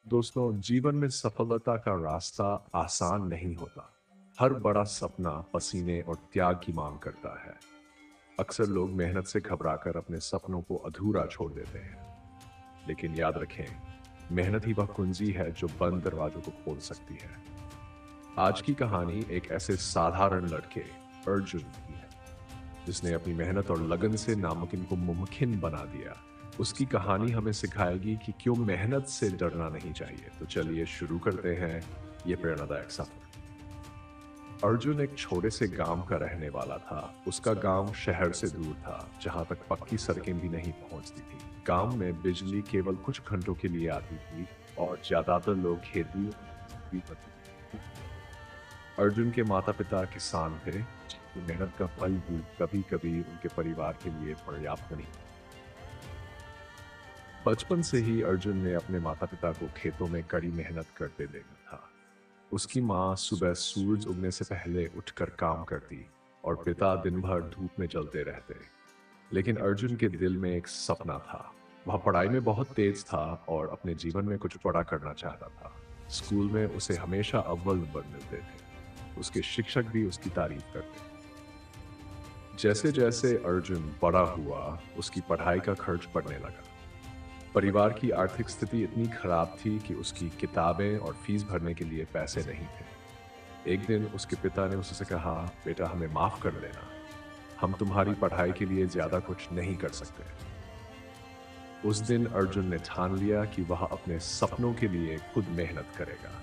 दोस्तों, जीवन में सफलता का रास्ता आसान नहीं होता। हर बड़ा सपना पसीने और त्याग की मांग करता है। अक्सर लोग मेहनत से घबराकर अपने सपनों को अधूरा छोड़ देते हैं। लेकिन याद रखें, मेहनत ही वह कुंजी है जो बंद दरवाजों को खोल सकती है। आज की कहानी एक ऐसे साधारण लड़के अर्जुन की है, जिसने अपनी मेहनत और लगन से नामुमकिन को मुमकिन बना दिया। उसकी कहानी हमें सिखाएगी कि क्यों मेहनत से डरना नहीं चाहिए। तो चलिए शुरू करते हैं ये प्रेरणादायक सफर। अर्जुन एक छोटे से गांव का रहने वाला था। उसका गांव शहर से दूर था, जहां तक पक्की सड़कें भी नहीं पहुंचती थी। गांव में बिजली केवल कुछ घंटों के लिए आती थी और ज्यादातर लोग खेती भी करते थे। अर्जुन के माता पिता किसान थे, जिनकी मेहनत का फल भी कभी कभी उनके परिवार के लिए पर्याप्त नहीं। बचपन से ही अर्जुन ने अपने माता पिता को खेतों में कड़ी मेहनत करते देखा था। उसकी माँ सुबह सूरज उगने से पहले उठकर काम करती और पिता दिन भर धूप में जलते रहते। लेकिन अर्जुन के दिल में एक सपना था। वह पढ़ाई में बहुत तेज था और अपने जीवन में कुछ बड़ा करना चाहता था। स्कूल में उसे हमेशा अव्वल नंबर मिलते थे। उसके शिक्षक भी उसकी तारीफ करते। जैसे जैसे अर्जुन बड़ा हुआ, उसकी पढ़ाई का खर्च बढ़ने लगा। परिवार की आर्थिक स्थिति इतनी खराब थी कि उसकी किताबें और फीस भरने के लिए पैसे नहीं थे। एक दिन उसके पिता ने उससे कहा, बेटा हमें माफ कर देना, हम तुम्हारी पढ़ाई के लिए ज्यादा कुछ नहीं कर सकते। उस दिन अर्जुन ने ठान लिया कि वह अपने सपनों के लिए खुद मेहनत करेगा।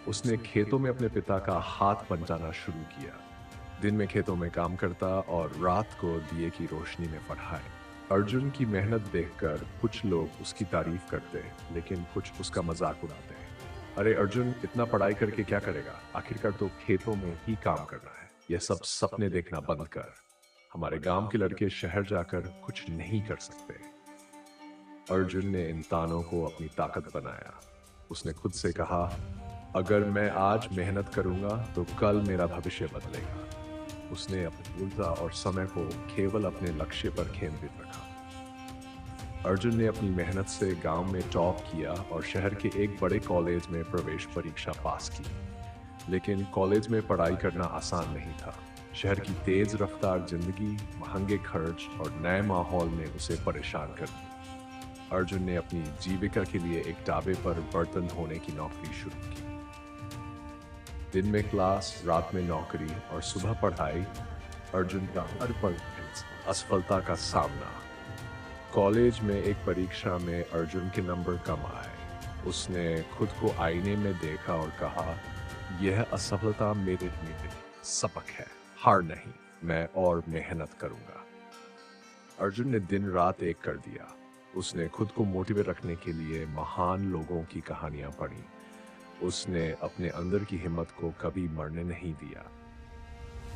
उसने खेतों में अपने पिता का हाथ बंटाना शुरू किया। दिन में खेतों में काम करता और रात को दिए की रोशनी में पढ़ाई। अर्जुन की मेहनत देखकर कुछ लोग उसकी तारीफ करते, लेकिन कुछ उसका मजाक उड़ाते हैं। अरे अर्जुन, इतना पढ़ाई करके क्या करेगा? आखिरकार तो खेतों में ही काम करना है। यह सब सपने देखना बंद कर। हमारे गांव के लड़के शहर जाकर कुछ नहीं कर सकते। अर्जुन ने इन तानों को अपनी ताकत बनाया। उसने खुद से कहा, अगर मैं आज मेहनत करूंगा तो कल मेरा भविष्य बदलेगा। उसने अपनी ऊर्जा और समय को केवल अपने लक्ष्य पर केंद्रित रखा। अर्जुन ने अपनी मेहनत से गांव में टॉप किया और शहर के एक बड़े कॉलेज में प्रवेश परीक्षा पास की। लेकिन कॉलेज में पढ़ाई करना आसान नहीं था। शहर की तेज रफ्तार जिंदगी, महंगे खर्च और नए माहौल ने उसे परेशान कर दिया। अर्जुन ने अपनी जीविका के लिए एक ढाबे पर बर्तन धोने की नौकरी शुरू की। दिन में क्लास, रात में नौकरी और सुबह पढ़ाई। अर्जुन का हर पल असफलता का सामना। कॉलेज में एक परीक्षा में अर्जुन के नंबर कम आए। उसने खुद को आईने में देखा और कहा, यह असफलता मेरे लिए सबक है। हार नहीं, मैं और मेहनत करूंगा। अर्जुन ने दिन रात एक कर दिया। उसने खुद को मोटिवेट रखने के लिए महान लोगों की कहानियां पढ़ी। उसने अपने अंदर की हिम्मत को कभी मरने नहीं दिया।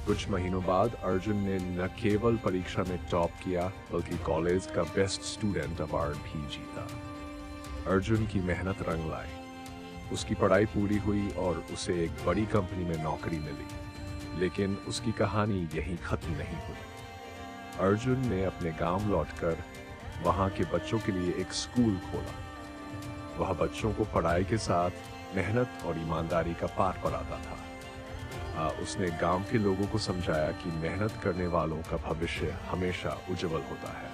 कुछ महीनों बाद अर्जुन ने न केवल परीक्षा में टॉप किया, बल्कि कॉलेज का बेस्ट स्टूडेंट अवार्ड भी जीता। अर्जुन की मेहनत रंग लाई। उसकी पढ़ाई पूरी हुई और उसे एक बड़ी कंपनी में नौकरी मिली। लेकिन उसकी कहानी यहीं खत्म नहीं हुई। अर्जुन ने अपने गांव लौटकर वहां के बच्चों के लिए एक स्कूल खोला। वह बच्चों को पढ़ाई के साथ मेहनत और ईमानदारी का पाठ पढ़ाता था। उसने गांव के लोगों को समझाया कि मेहनत करने वालों का भविष्य हमेशा उज्जवल होता है।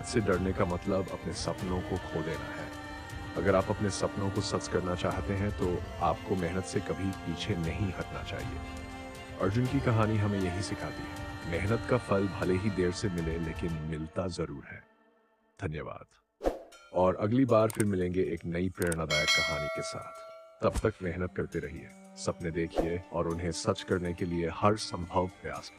इससे डरने का मतलब अपने सपनों को खो देना है। अगर आप अपने सपनों को सच करना चाहते हैं तो आपको मेहनत से कभी पीछे नहीं हटना चाहिए। अर्जुन की कहानी हमें यही सिखाती है, मेहनत का फल भले ही देर से मिले, लेकिन मिलता जरूर है। धन्यवाद। और अगली बार फिर मिलेंगे एक नई प्रेरणादायक कहानी के साथ। तब तक मेहनत करते रहिए, सपने देखिए और उन्हें सच करने के लिए हर संभव प्रयास करें।